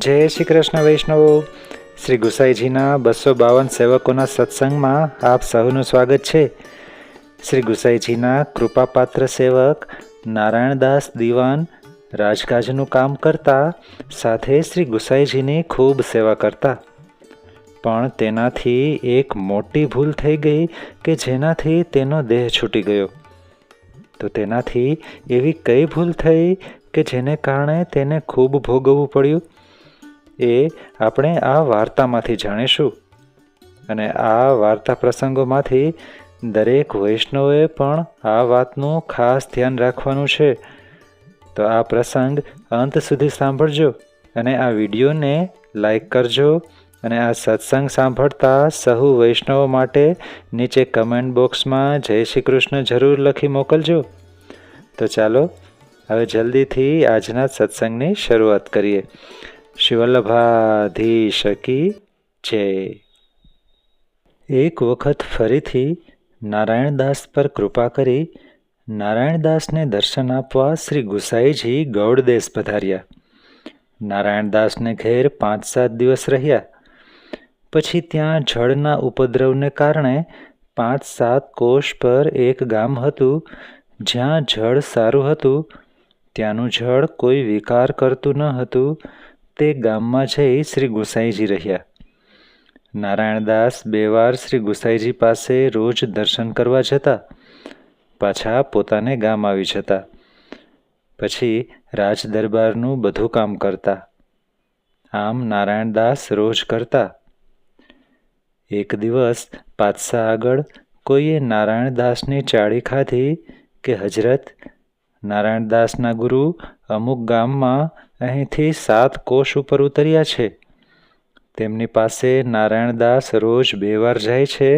જય શ્રી કૃષ્ણ વૈષ્ણવો. શ્રી ગુસાઈજીના 252 સેવકોના સત્સંગમાં આપ સૌનું સ્વાગત છે. શ્રી ગુસાઈજીના કૃપાપાત્ર સેવક નારાયણદાસ દિવાન રાજકાજનું કામ કરતા, સાથે શ્રી ગુસાઈજીની ખૂબ સેવા કરતા. પણ તેનાથી એક મોટી ભૂલ થઈ ગઈ કે જેનાથી તેનો દેહ છૂટી ગયો. તો તેનાથી એવી કઈ ભૂલ થઈ કે જેને કારણે તેને ખૂબ ભોગવવું પડ્યું, એ આપણે આ વાર્તામાંથી જાણીશું. અને આ વાર્તા પ્રસંગોમાંથી દરેક વૈષ્ણવે પણ આ વાતનું ખાસ ધ્યાન રાખવાનું છે. તો આ પ્રસંગ અંત સુધી સાંભળજો અને આ વિડીયોને લાઈક કરજો. અને આ સત્સંગ સાંભળતા સહુ વૈષ્ણવો માટે નીચે કમેન્ટ બોક્સમાં જય શ્રી કૃષ્ણ જરૂર લખી મોકલજો. તો ચાલો હવે જલ્દીથી આજના સત્સંગની શરૂઆત કરીએ. શિવલ્લભાધીશ કી જય. એક વખત ફરીથી નારાયણદાસ પર કૃપા કરી નારાયણદાસને દર્શન આપવા શ્રી ગુસાઈજી ગૌડદેશ પધાર્યા. નારાયણદાસને ઘેર 5-7 દિવસ રહ્યા. પછી ત્યાં જળના ઉપદ્રવને કારણે 5-7 કોશ પર એક ગામ હતું. જ્યાં જળ સારું હતું, ત્યાંનું જળ કોઈ વિકાર કરતું ન હતું. તે ગામમાં જઈ શ્રી ગુસાઈજી રહ્યા. નારાયણદાસ 2 વાર શ્રી ગુસાઈજી પાસે રોજ દર્શન કરવા જતા, પાછા પોતાને ગામ આવી જતા. પછી રાજ દરબારનું બધું કામ કરતા. આમ નારાયણદાસ રોજ કરતા. એક દિવસ પાતશા આગળ કોઈએ નારાયણદાસની ચાળી ખાધી કે હજરત, નારાયણદાસના ગુરુ અમુક ગામમાં અહીંથી 7 કોશ ઉપર ઉતર્યા છે. તેમની પાસે નારાયણદાસ રોજ 2 વાર જાય છે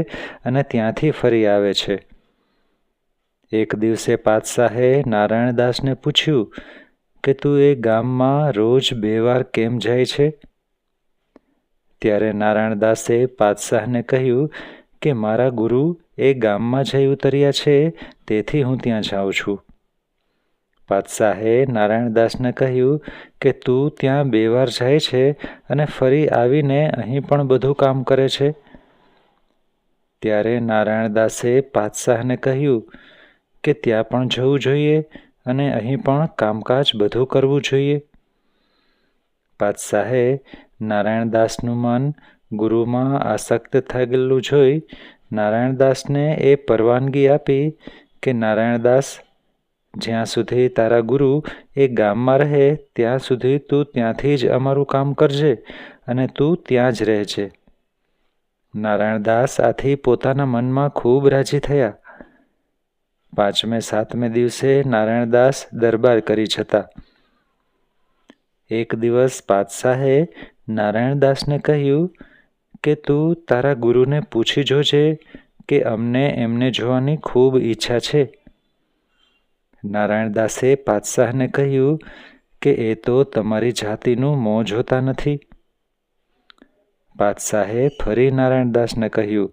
અને ત્યાંથી ફરી આવે છે. એક દિવસે પાતશાહે નારાયણદાસને પૂછ્યું કે તું એ ગામમાં રોજ 2 વાર કેમ જાય છે? ત્યારે નારાયણદાસે પાતશાહને કહ્યું કે મારા ગુરુ એ ગામમાં જઈ ઉતર્યા છે, તેથી હું ત્યાં જાઉં છું. પાતશાહે નારાયણદાસને કહ્યું કે તું ત્યાં 2 વાર જાય છે અને ફરી આવીને અહીં પણ બધું કામ કરે છે. ત્યારે નારાયણદાસે પાતશાહને કહ્યું કે ત્યાં પણ જવું જોઈએ અને અહીં પણ કામકાજ બધું કરવું જોઈએ. પાતશાહે નારાયણદાસનું મન ગુરુમાં આસક્ત થયેલું જોઈ નારાયણદાસને એ પરવાનગી આપી કે નારાયણદાસ, જ્યાં સુધી તારા ગુરુ એ ગામમાં રહે ત્યાં સુધી તું ત્યાંથી જ અમારું કામ કરજે અને તું ત્યાં જ રહેજે. નારાયણદાસ આથી પોતાના મનમાં ખૂબ રાજી થયા. 5મે-7મે દિવસે નારાયણદાસ દરબાર કરી જતા. એક દિવસ પાતશાહે નારાયણદાસને કહ્યું કે તું તારા ગુરુને પૂછી જોજે કે અમને એમને જોવાની ખૂબ ઈચ્છા છે. નારાયણદાસે પાતશાહને કહ્યું કે એ તો તમારી જાતિનું મોં જોતા નથી. પાતશાહે ફરી નારાયણદાસને કહ્યું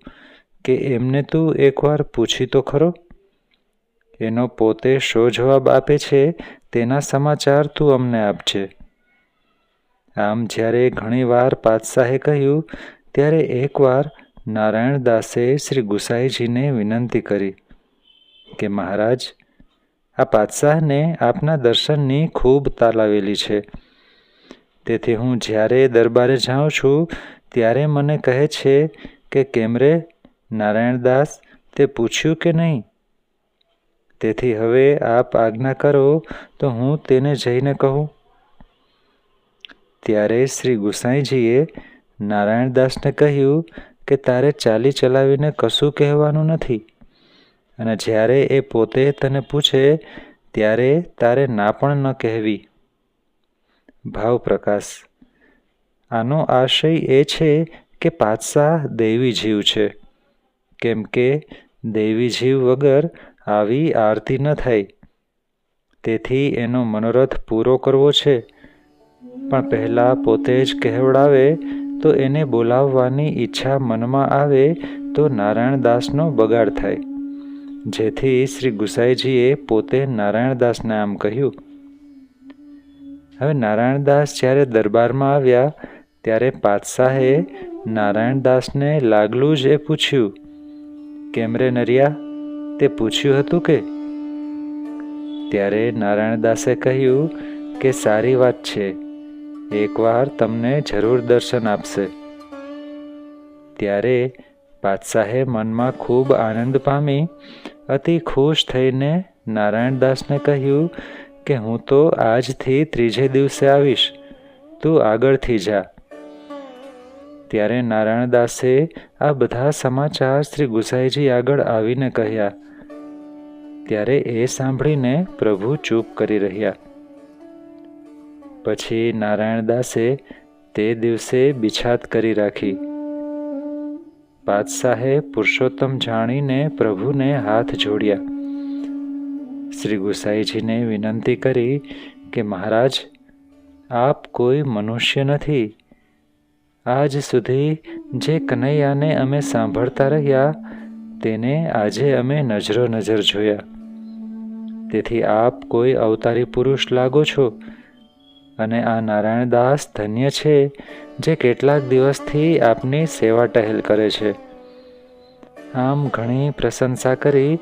કે એમને તું એકવાર પૂછી તો ખરો. એનો પોતે શો જવાબ આપે છે તેના સમાચાર તું અમને આપજે. આમ જ્યારે ઘણી વાર પાતશાહે કહ્યું, ત્યારે એકવાર નારાયણદાસે શ્રી ગુસાઈજીને વિનંતી કરી કે મહારાજ, આ પાતશાહને આપના દર્શનની ખૂબ તાલાવેલી છે. તેથી હું જ્યારે દરબારે જાઉં છું ત્યારે મને કહે છે કે કેમ રે નારાયણદાસ, તે પૂછ્યું કે નહીં? તેથી હવે આપ આજ્ઞા કરો તો હું તેને જઈને કહું. ત્યારે શ્રી ગુસાઈજીએ નારાયણદાસને કહ્યું કે તારે ચાલી ચલાવીને કશું કહેવાનું નથી, અને જ્યારે એ પોતે તને પૂછે ત્યારે તારે ના પણ ન કહેવી. ભાવ પ્રકાશ. આનો આશય એ છે કે પાતશાહ દૈવી જીવ છે, કેમ કે દૈવી જીવ વગર આવી આરતી ન થાય. તેથી એનો મનોરથ પૂરો કરવો છે, પણ પહેલાં પોતે જ કહેવડાવે તો એને બોલાવવાની ઈચ્છા મનમાં આવે તો નારાયણદાસનો બગાડ થાય. જેથી શ્રી ગુસાઈજીએ પોતે નારાયણદાસને આમ કહ્યું. હવે નારાયણદાસ જ્યારે દરબારમાં આવ્યા ત્યારે પાતશાહે નારાયણદાસને લાગલું જ એ પૂછ્યું, કેમ રે નરિયા, તે પૂછ્યું હતું કે? ત્યારે નારાયણદાસે કહ્યું કે સારી વાત છે, એકવાર તમને જરૂર દર્શન આપશે. ત્યારે પાતશાહે મનમાં ખૂબ આનંદ પામી અતિ ખુશ થઈને નારાયણદાસને કહ્યું કે હું તો આજથી 3જે દિવસે આવીશ, તું આગળથી જા. ત્યારે નારાયણદાસે આ બધા સમાચાર શ્રી ગુસાઈજી આગળ આવીને કહ્યા. ત્યારે એ સાંભળીને પ્રભુ ચૂપ કરી રહ્યા. પછી નારાયણદાસે તે દિવસે બિછાત કરી રાખી. પાતશાહે પુરુષોત્તમ જાણીને પ્રભુને હાથ જોડ્યા. શ્રી ગુસાઈજીને વિનંતી કરી કે મહારાજ, આપ કોઈ મનુષ્ય નથી. આજ સુધી જે કનૈયાને અમે સાંભળતા રહ્યા તેને આજે અમે નજરો નજર જોયા. તેથી આપ કોઈ અવતારી પુરુષ લાગો છો અને આ નારાયણદાસ ધન્ય છે જે કેટલાક દિવસથી આપની સેવા ટહેલ કરે છે. આમ ઘણી પ્રશંસા કરી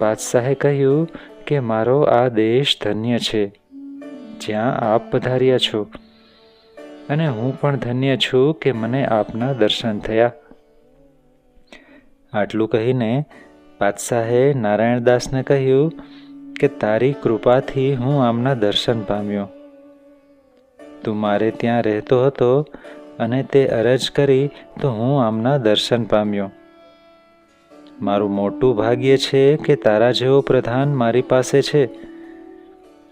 પાતશાહે કહ્યું કે મારો આ દેશ ધન્ય છે જ્યાં આપ પધાર્યા છો, અને હું પણ ધન્ય છું કે મને આપના દર્શન થયા. આટલું કહીને પાતશાહે નારાયણદાસને કહ્યું કે તારી કૃપાથી હું આમના દર્શન પામ્યો. તું મારે ત્યાં રહેતો હતો અને તે અરજ કરી તો હું આમના દર્શન પામ્યો. મારું મોટું ભાગ્ય છે કે તારા જેવો પ્રધાન મારી પાસે છે.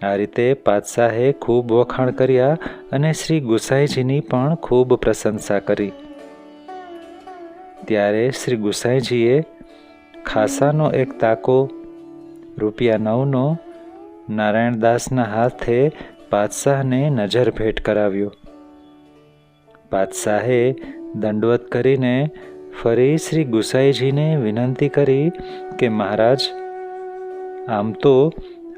આ રીતે પાતશાહે ખૂબ વખાણ કર્યા અને શ્રી ગુસાઈજીની પણ ખૂબ પ્રશંસા કરી. ત્યારે શ્રી ગુસાઈજીએ ખાસાનો એક તાકો ₹9નો નારાયણદાસના હાથે પાતશાહને નજર ભેટ કરાવ્યો. પાતશાહે દંડવત કરીને ફરી શ્રી ગુસાઈજીને વિનંતી કરી કે મહારાજ, આમ તો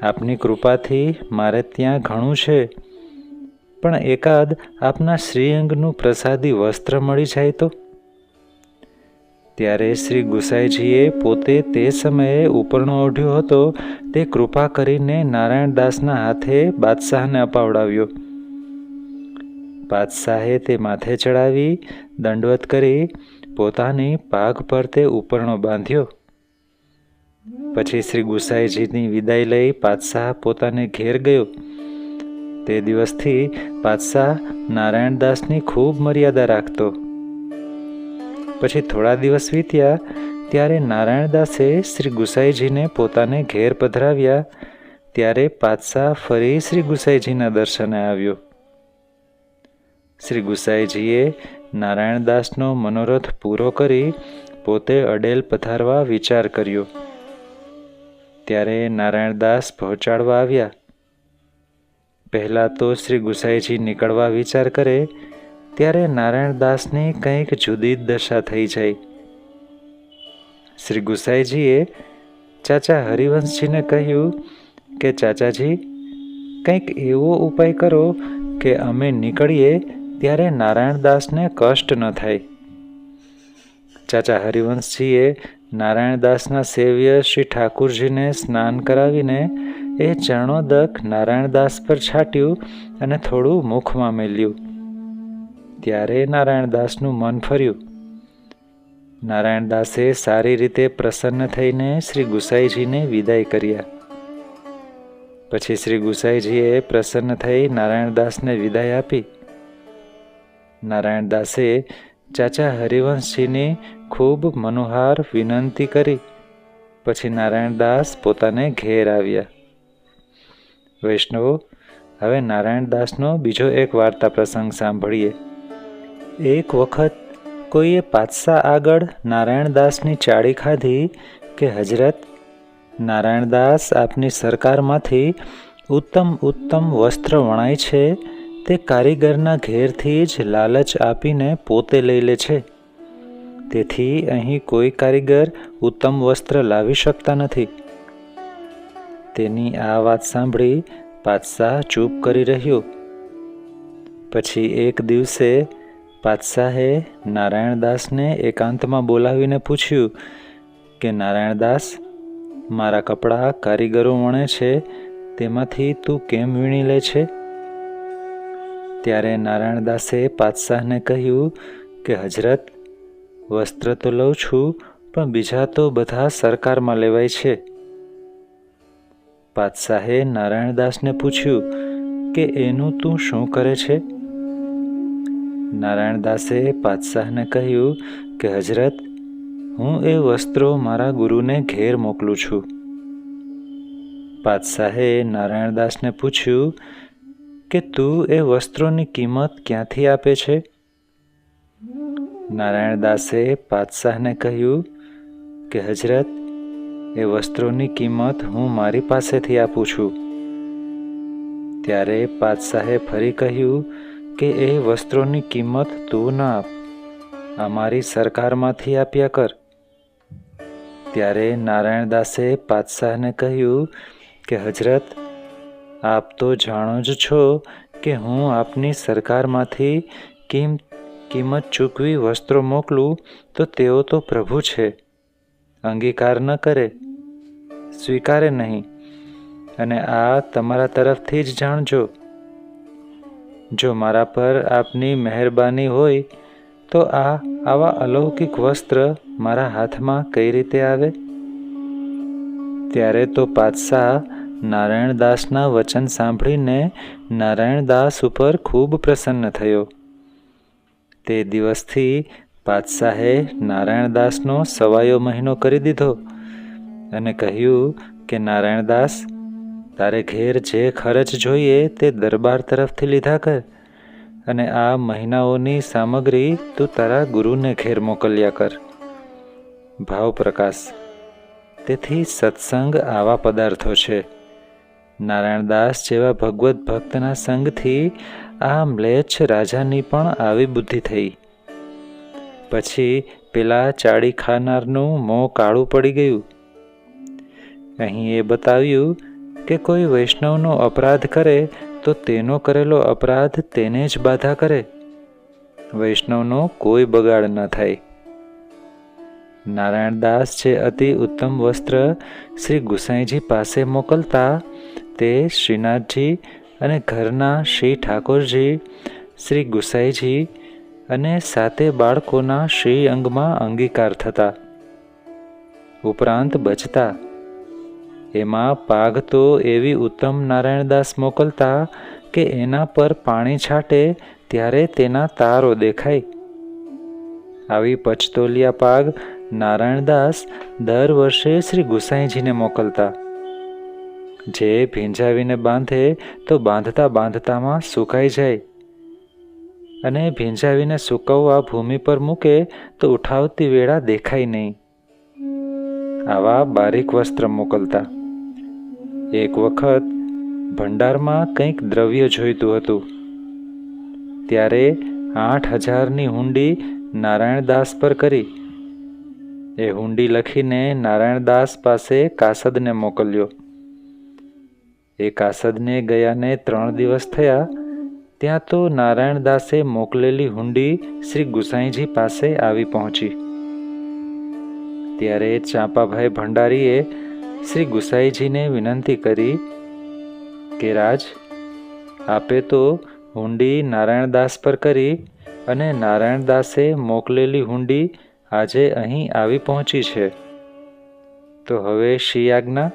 આપની કૃપાથી મારે ત્યાં ઘણું છે, પણ એકાદ આપના શ્રીઅંગનું પ્રસાદી વસ્ત્ર મળી જાય તો? ત્યારે શ્રી ગુસાઈજીએ પોતે તે સમયે ઉપરણો ઓઢ્યો હતો તે કૃપા કરીને નારાયણદાસના હાથે બાદશાહને અપાવડાવ્યો. બાદશાહે તે માથે ચડાવી દંડવત કરી પોતાની પાઘ પર તે ઉપરણો બાંધ્યો. પછી શ્રી ગુસાઈજીની વિદાય લઈ બાદશાહ પોતાને ઘેર ગયો. તે દિવસથી બાદશાહ નારાયણદાસની ખૂબ મર્યાદા રાખતો. પછી થોડા દિવસ વીત્યા ત્યારે નારાયણદાસે શ્રી ગુસાઈજીને પોતાને ઘેર પધરાવ્યા. ત્યારે બાદશાહ ફરી શ્રી ગુસાઈજીના દર્શને આવ્યો. શ્રી ગુસાઈજીએ નારાયણદાસનો મનોરથ પૂરો કરી પોતે અડેલ પધારવા વિચાર કર્યો. ત્યારે નારાયણદાસ પહોંચાડવા આવ્યા. પહેલાં તો શ્રી ગુસાઈજી નીકળવા વિચાર કરે ત્યારે નારાયણદાસની કંઈક જુદી જ દશા થઈ જાય. શ્રી ગુસાઈજીએ ચાચા હરિવંશજીને કહ્યું કે ચાચાજી, કંઈક એવો ઉપાય કરો કે અમે નીકળીએ ત્યારે નારાયણદાસને કષ્ટ ન થાય. ચાચા હરિવંશજીએ નારાયણદાસના સેવ્ય શ્રી ઠાકુરજીને સ્નાન કરાવીને એ ચરણોદક નારાયણદાસ પર છાંટ્યું અને થોડું મુખમાં મેલ્યું. ત્યારે નારાયણદાસનું મન ફર્યું. નારાયણદાસે સારી રીતે પ્રસન્ન થઈને શ્રી ગુસાઈજીને વિદાય કર્યા. પછી શ્રી ગુસાઈજીએ પ્રસન્ન થઈ નારાયણદાસને વિદાય આપી. નારાયણદાસે ચાચા હરિવંશજીની ખૂબ મનોહાર વિનંતી કરી. પછી નારાયણદાસ પોતાને ઘેર આવ્યા. વૈષ્ણવો, હવે નારાયણદાસનો બીજો એક વાર્તા પ્રસંગ સાંભળીએ. એક વખત કોઈએ બાદશાહ આગળ નારાયણદાસની ચાડી ખાધી કે હજરત, નારાયણદાસ આપની સરકારમાંથી ઉત્તમ ઉત્તમ વસ્ત્ર વણાય છે તે કારીગરના ઘેરથી જ લાલચ આપીને પોતે લઈ લે છે. તેથી અહીં કોઈ કારીગર ઉત્તમ વસ્ત્ર લાવી શકતા નથી. તેની આ વાત સાંભળી બાદશાહ ચૂપ કરી રહ્યો. પછી એક દિવસે પાતશાહે નારાયણદાસને એકાંતમાં બોલાવીને પૂછ્યું કે નારાયણદાસ, મારા કપડાં કારીગરો વણે છે તેમાંથી તું કેમ વીણી લે છે? ત્યારે નારાયણદાસે પાતશાહને કહ્યું કે હજરત, વસ્ત્ર તો લઉં છું, પણ બીજા તો બધા સરકારમાં લેવાય છે. પાતશાહે નારાયણદાસને પૂછ્યું કે એનું તું શું કરે છે? નારાયણદાસે પાતશાહને કહ્યું કે હજરત, હું એ વસ્ત્રો મારા ગુરુને ઘેર મોકલું છું. પાતશાહે નારાયણદાસને પૂછ્યું કે તું એ વસ્ત્રોની કિંમત ક્યાંથી આપે છે? નારાયણદાસે પાતશાહને કહ્યું કે હજરત, એ વસ્ત્રોની કિંમત હું મારી પાસેથી આપું છું. ત્યારે પાતશાહે ફરી કહ્યું કે એ વસ્ત્રોની કિંમત તું ના આપ, અમારી સરકારમાંથી આપ્યા કર. ત્યારે નારાયણદાસે પાતશાહને કહ્યું કે હજરત, આપ તો જાણો જ છો કે હું આપની સરકારમાંથી કિંમત ચૂકવી વસ્ત્રો મોકલું તો તેઓ તો પ્રભુ છે, અંગીકાર ન કરે, સ્વીકારે નહીં, અને આ તમારા તરફથી જ જાણજો. જો મારા પર આપની મહેરબાની હોય તો આવા અલૌકિક વસ્ત્ર મારા હાથમાં કઈ રીતે આવે? ત્યારે તો પાતશાહ નારાયણદાસના વચન સાંભળીને નારાયણદાસ ઉપર ખૂબ પ્રસન્ન થયો. તે દિવસથી પાતશાહે નારાયણદાસનો સવાયો મહિનો કરી દીધો અને કહ્યું કે નારાયણદાસ, તારે ઘેર જે ખર્ચ જોઈએ તે દરબાર તરફથી લીધા કર, અને આ મહિનાઓની સામગ્રી તું તારા ગુરુને ઘેર મોકલ્યા કર. ભાવ પ્રકાશ. તેથી સત્સંગ આવા પદાર્થો છે. નારાયણદાસ જેવા ભગવત ભક્તના સંગથી આ મ્લેચ્છ રાજાની પણ આવી બુદ્ધિ થઈ. પછી પેલા ચાડી ખાનારનું મોં કાળું પડી ગયું. અહીં એ બતાવ્યું કે કોઈ વૈષ્ણવનો અપરાધ કરે તો તેનો કરેલો અપરાધ તેને જ બાધા કરે, વૈષ્ણવનો કોઈ બગાડ ન થાય. નારાયણદાસ જે અતિ ઉત્તમ વસ્ત્ર શ્રી ગુસાઈજી પાસે મોકલતા તે શ્રીનાથજી અને ઘરના શ્રી ઠાકોરજી, શ્રી ગુસાઈજી અને 7 બાળકોના શ્રી અંગમાં અંગીકાર થતા, ઉપરાંત બચતા. એમાં પાઘ તો એવી ઉત્તમ નારાયણદાસ મોકલતા કે એના પર પાણી છાંટે ત્યારે તેના તારો દેખાય. આવી પચતોલિયા પાઘ નારાયણદાસ દર વર્ષે શ્રી ગુસાઈજીને મોકલતા. જે ભીંજાવીને બાંધે તો બાંધતા બાંધતામાં સુકાઈ જાય, અને ભીંજાવીને સૂકવવા ભૂમિ પર મૂકે તો ઉઠાવતી વેળા દેખાય નહીં. આવા બારીક વસ્ત્ર મોકલતા. એક વખત ભંડારમાં કંઈક દ્રવ્ય જોઈતું હતું. ત્યારે 8,000ની હુંડી નારાયણદાસ પર કરી. એ હુંડી લખીને નારાયણદાસ પાસે કાસદને મોકલ્યો. એ કાસદને ગયાને 3 દિવસ થયા ત્યાં તો નારાયણદાસે મોકલેલી હુંડી શ્રી ગુસાઈજી પાસે આવી પહોંચી. ત્યારે ચાંપાભાઈ ભંડારીએ શ્રી ગુસાઈજીને વિનંતી કરી કે રાજ, આપે તો હુંડી નારાયણદાસ પર કરી અને નારાયણદાસે મોકલેલી હુંડી આજે અહીં આવી પહોંચી છે, તો હવે શી આજ્ઞા?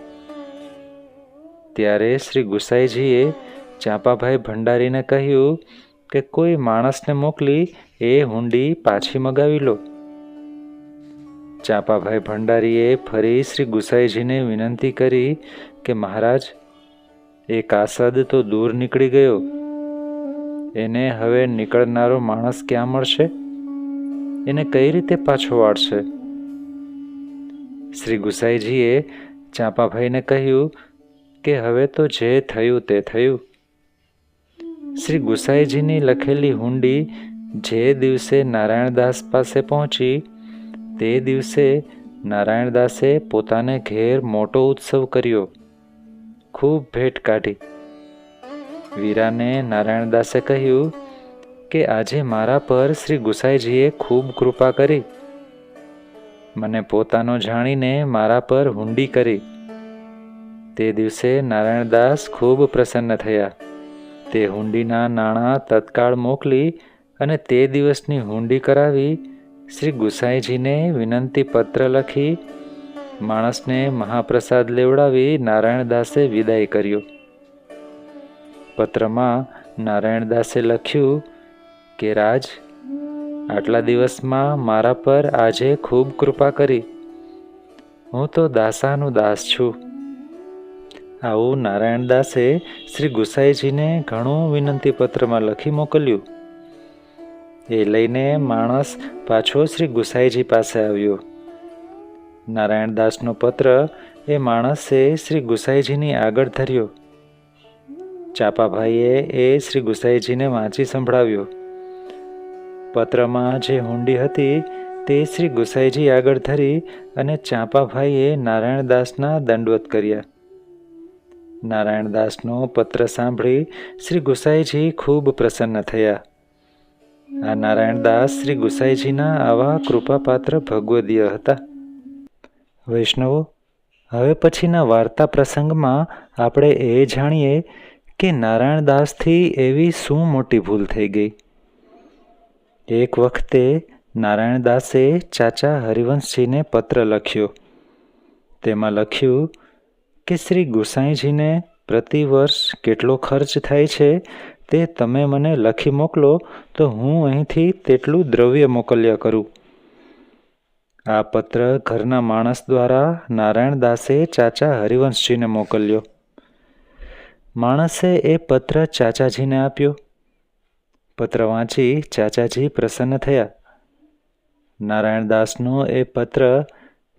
ત્યારે શ્રી ગુસાઈજીએ ચાંપાભાઈ ભંડારીને કહ્યું કે કોઈ માણસને મોકલી એ હુંડી પાછી મગાવી લો. ચાંપાભાઈ ભંડારીએ ફરી શ્રી ગુસાઈજીને વિનંતી કરી કે મહારાજ, એ કાસદ તો દૂર નીકળી ગયો, એને હવે નીકળનારો માણસ ક્યાં મળશે? એને કઈ રીતે પાછો વાળશે? શ્રી ગુસાઈજીએ ચાંપાભાઈને કહ્યું કે હવે તો જે થયું તે થયું. શ્રી ગુસાઈજીની લખેલી હુંડી જે દિવસે નારાયણદાસ પાસે પહોંચી તે દિવસે નારાયણદાસે પોતાને ઘેર મોટો ઉત્સવ કર્યો, ખૂબ ભેટ કાઢી. વીરાને નારાયણદાસે કહ્યું કે આજે મારા પર શ્રી ગુસાઈજીએ ખૂબ કૃપા કરી. મને પોતાનો જાણીને મારા પર હુંડી કરી. તે દિવસે નારાયણદાસ ખૂબ પ્રસન્ન થયા. તે હુંડીના નાણાં તત્કાળ મોકલી અને તે દિવસની હુંડી કરાવી શ્રી ગુસાઈજીને વિનંતી પત્ર લખી માણસને મહાપ્રસાદ લેવડાવી નારાયણદાસે વિદાય કર્યો. પત્રમાં નારાયણદાસે લખ્યું કે રાજ, આટલા દિવસમાં મારા પર આજે ખૂબ કૃપા કરી. હું તો દાસાનું દાસ છું. આવું નારાયણદાસે શ્રી ગુસાઈજીને ઘણું વિનંતી પત્રમાં લખી મોકલ્યું. એ લઈને માણસ પાછો શ્રી ગુસાઈજી પાસે આવ્યો. નારાયણદાસનો પત્ર એ માણસે શ્રી ગુસાઈજીની આગળ ધર્યો. ચાપાભાઈએ એ શ્રી ગુસાઈજીને વાંચી સંભળાવ્યો. પત્રમાં જે હુંડી હતી તે શ્રી ગુસાઈજી આગળ ધરી અને ચાંપાભાઈએ નારાયણદાસના દંડવત કર્યા. નારાયણદાસનો પત્ર સાંભળી શ્રી ગુસાઈજી ખૂબ પ્રસન્ન થયા. આ નારાયણદાસ શ્રી ગુસાઈજીના આવા કૃપાપાત્ર ભગવદીય હતા. વૈષ્ણવો, હવે પછીના વાર્તા પ્રસંગમાં આપણે એ જાણીએ કે નારાયણદાસથી એવી શું મોટી ભૂલ થઈ ગઈ. એક વખતે નારાયણદાસે ચાચા હરિવંશજીને પત્ર લખ્યો. તેમાં લખ્યું કે શ્રી ગુસાઈજીને પ્રતિવર્ષ કેટલો ખર્ચ થાય છે તે તમે મને લખી મોકલો તો હું અહીંથી તેટલું દ્રવ્ય મોકલ્યા કરું. આ પત્ર ઘરના માણસ દ્વારા નારાયણદાસે ચાચા હરિવંશજીને મોકલ્યો. માણસે એ પત્ર ચાચાજીને આપ્યો. પત્ર વાંચી ચાચાજી પ્રસન્ન થયા. નારાયણદાસનો એ પત્ર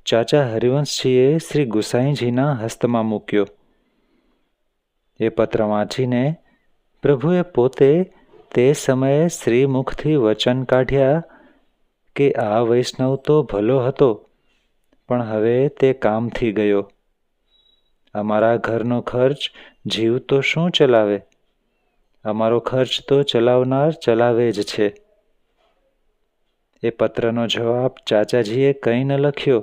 ચાચા હરિવંશજીએ શ્રી ગુસાઈજીના હસ્તમાં મૂક્યો. એ પત્ર વાંચીને પ્રભુએ પોતે તે સમયે શ્રીમુખથી વચન કાઢ્યા કે આ વૈષ્ણવ તો ભલો હતો, પણ હવે તે કામથી ગયો. અમારા ઘરનો ખર્ચ જીવ તો શું ચલાવે? અમારો ખર્ચ તો ચલાવનાર ચલાવે જ છે. એ પત્રનો જવાબ ચાચાજીએ કંઈ ન લખ્યો.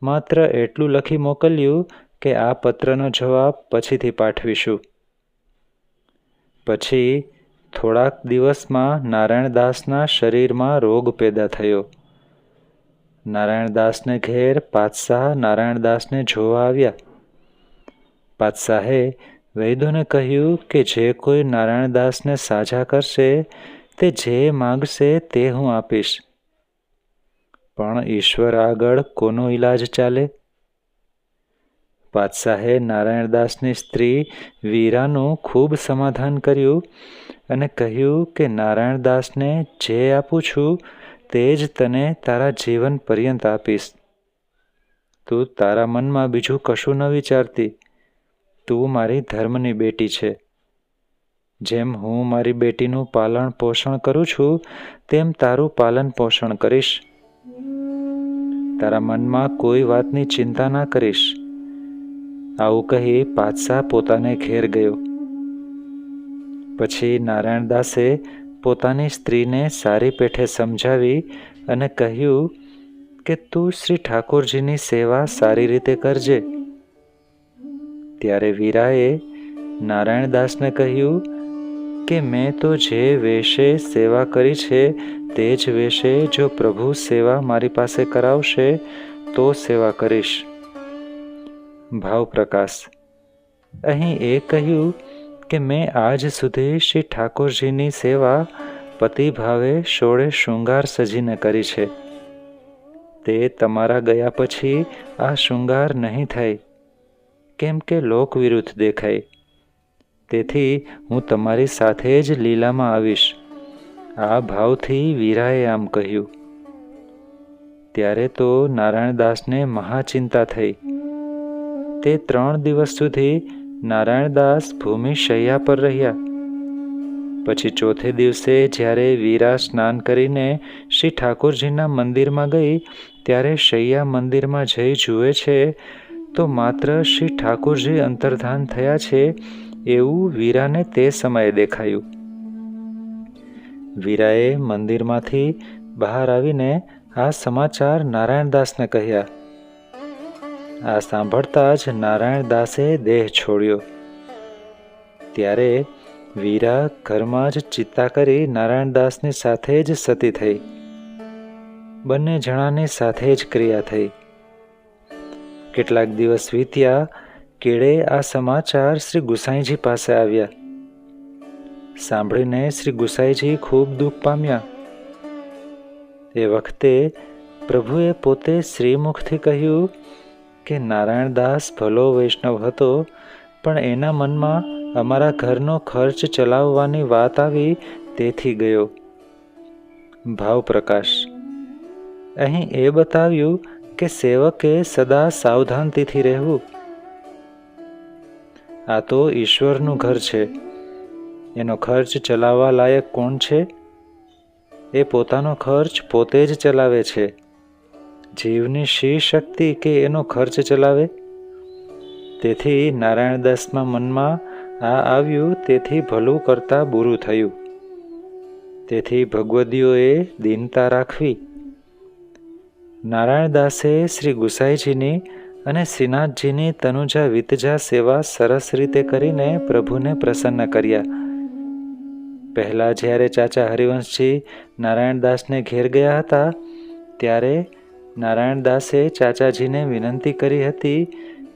માત્ર એટલું લખી મોકલ્યું કે આ પત્રનો જવાબ પછીથી પાઠવીશું. પછી થોડાક દિવસમાં નારાયણદાસના શરીરમાં રોગ પેદા થયો. નારાયણદાસને ઘેર પાતશાહ નારાયણદાસને જોવા આવ્યા. પાતશાહે વૈદોને કહ્યું કે જે કોઈ નારાયણદાસને સાજા કરશે તે જે માગશે તે હું આપીશ. પણ ઈશ્વર આગળ કોનો ઈલાજ ચાલે? પાતશાહે નારાયણદાસની સ્ત્રી વીરાનું ખૂબ સમાધાન કર્યું અને કહ્યું કે નારાયણદાસને જે આપું છું તે જ તને તારા જીવન પર્યંત આપીશ. તું તારા મનમાં બીજું કશું ન વિચારતી. તું મારી ધર્મની બેટી છે. જેમ હું મારી બેટીનું પાલન પોષણ કરું છું તેમ તારું પાલન પોષણ કરીશ. તારા મનમાં કોઈ વાતની ચિંતા ના કરીશ. આવું કહી પાતશાહ પોતાને ઘેર ગયો. પછી નારાયણદાસે પોતાની સ્ત્રીને સારી પેઠે સમજાવી અને કહ્યું કે તું શ્રી ઠાકોરજીની સેવા સારી રીતે કરજે. ત્યારે વીરાએ નારાયણદાસને કહ્યું કે મેં તો જે વેશે સેવા કરી છે તે જ વેશે જો પ્રભુ સેવા મારી પાસે કરાવશે તો સેવા કરીશ. ભાવ પ્રકાશ. અહીં એ કહ્યું કે મેં આજ સુધી શ્રી ઠાકોરજીની સેવા પતિ ભાવે શોળે શૃંગાર સજીને કરી છે. તે તમારા ગયા પછી આ શૃંગાર નહીં થાય, કેમ કે લોક વિરુદ્ધ દેખાય. તેથી હું તમારી સાથે જ લીલામાં આવીશ. આ ભાવથી વીરાએ આમ કહ્યું. ત્યારે તો નારાયણદાસને મહાચિંતા થઈ. તે 3 દિવસ સુધી નારાયણદાસ ભૂમિ શૈયા પર રહ્યા. પછી ચોથે દિવસે જ્યારે વીરા સ્નાન કરીને શ્રી ઠાકોરજીના મંદિરમાં ગઈ ત્યારે શૈયા મંદિરમાં જઈ જુએ છે તો માત્ર શ્રી ઠાકોરજી અંતર્ધાન થયા છે એવું વીરાને તે સમયે દેખાયું. વીરાએ મંદિરમાંથી બહાર આવીને આ સમાચાર નારાયણદાસને કહ્યા. આ સાંભળતા જ નારાયણદાસે દેહ છોડ્યો. ત્યારે વીરા ઘરમાં જ ચિત્તા કરી નારાયણદાસની સાથે જ સતી થઈ. બંને જણાની સાથે જ ક્રિયા થઈ. કેટલાક દિવસ વીત્યા. કેળે આ સમાચાર શ્રી ગુસાઈજી પાસે આવ્યા. સાંભળીને શ્રી ગુસાઈજી ખૂબ દુઃખ પામ્યા. એ વખતે પ્રભુએ પોતે શ્રીમુખથી કહ્યું કે નારાયણદાસ ભલો વૈષ્ણવ હતો, પણ એના મનમાં અમારા ઘરનો ખર્ચ ચલાવવાની વાત આવી, તેથી ગયો. ભાવ પ્રકાશ. અહીં એ બતાવ્યું કે સેવકે સદા સાવધાનતીથી રહેવું. આ તો ઈશ્વરનું ઘર છે. એનો ખર્ચ ચલાવવા લાયક કોણ છે? એ પોતાનો ખર્ચ પોતે જ ચલાવે છે. જીવની શી શક્તિ કે એનો ખર્ચ ચલાવે? તેથી નારાયણદાસના મનમાં આ આવ્યું, તેથી ભલું કરતાં બુરું થયું. તેથી ભગવદીઓએ દીનતા રાખવી. નારાયણદાસે શ્રી ગુસાઈજીની અને શ્રીનાથજીની તનુજા વિતજા સેવા સરસ રીતે કરીને પ્રભુને પ્રસન્ન કર્યા. પહેલાં જ્યારે ચાચા હરિવંશજી નારાયણદાસને ઘેર ગયા હતા, ત્યારે નારાયણદાસે ચાચાજીને વિનંતી કરી હતી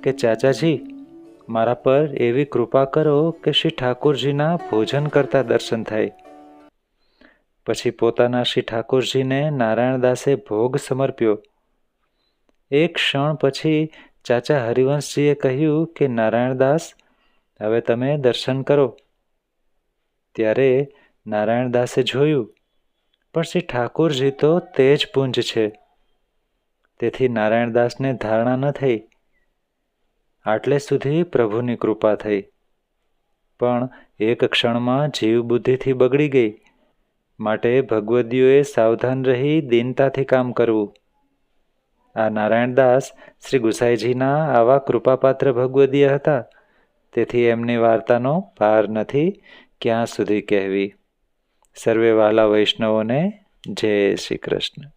કે ચાચાજી, મારા પર એવી કૃપા કરો કે શ્રી ઠાકોરજીના ભોજન કરતા દર્શન થાય. પછી પોતાના શ્રી ઠાકોરજીને નારાયણદાસે ભોગ સમર્પ્યો. એક ક્ષણ પછી ચાચા હરિવંશજીએ કહ્યું કે નારાયણદાસ, હવે તમે દર્શન કરો. ત્યારે નારાયણદાસે જોયું, પણ શ્રી ઠાકોરજી તો તેજ પુંજ છે. તેથી નારાયણદાસને ધારણા ન થઈ. આટલે સુધી પ્રભુની કૃપા થઈ, પણ એક ક્ષણમાં જીવ બુદ્ધિથી બગડી ગઈ. માટે ભગવદીઓએ સાવધાન રહી દીનતાથી કામ કરવું. આ નારાયણદાસ શ્રી ગુસાઈજીના આવા કૃપાપાત્ર ભગવદીય હતા. તેથી એમની વાર્તાનો પાર નથી ક્યાં સુધી કહેવી. સર્વે વહાલા વૈષ્ણવોને જય શ્રી કૃષ્ણ.